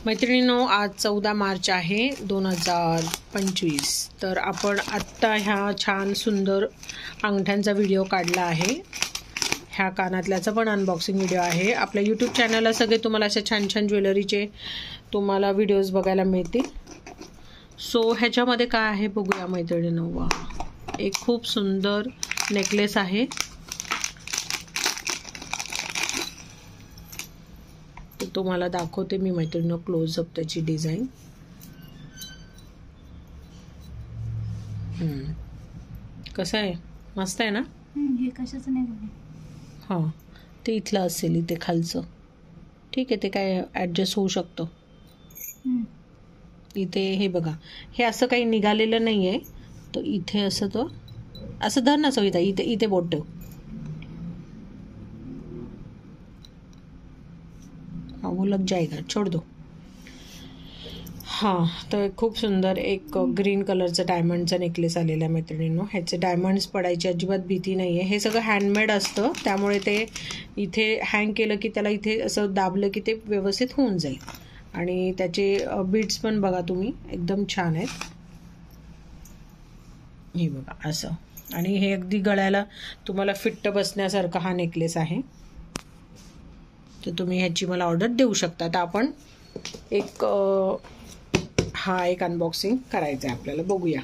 मैत्रिणींनो, आज 14 मार्च आहे 2025. तर आपण आत्ता ह्या छान सुंदर अंगठ्यांचा व्हिडिओ काढला आहे. ह्या कानातल्याचा पण अनबॉक्सिंग व्हिडिओ आहे. आपल्या यूट्यूब चॅनलला सगळे तुम्हाला अशा छान छान ज्वेलरीचे तुम्हाला व्हिडिओज बघायला मिळतील. सो ह्याच्यामध्ये काय आहे बघूया मैत्रिणींनो. वा, एक खूप सुंदर नेकलेस आहे. तुम्हाला दाखवते मी मैत्रिणींनो क्लोजअप त्याची डिझाईन. कसं आहे, मस्त आहे ना. हे कशाचं नाही बघा. हां, ते इथलं असेल, इथे खालचं. ठीक आहे, ते काय ॲडजस्ट होऊ शकतं. इथे हे बघा, हे असं काही निघालेलं नाही आहे. तर इथे असं तो असं धर ना सविता, इथे इथे बोट ठेव. वो लग जाएगा, छोड़ दो. हां, तर खूप सुंदर एक ग्रीन कलरचं डायमंडचा नेकलेस आलेला आहे मैत्रिणींनो. ह्याचे डायमंड्स पडायची अजिबात भीती नाही आहे. हे सगळं हँडमेड असतं, त्यामुळे ते इथे हँग केलं की त्याला इथे असं दाबलं की ते व्यवस्थित होऊन जाईल. आणि त्याचे बीड्स पण बघा तुम्ही, एकदम छान आहेत. हे बघा असं. आणि हे अगदी गळ्याला तुम्हाला फिट्ट बसण्यासारखा हा नेकलेस आहे. तर तुम्ही ह्याची मला ऑर्डर देऊ शकता. तर आपण एक अनबॉक्सिंग करायचं आहे आपल्याला, बघूया.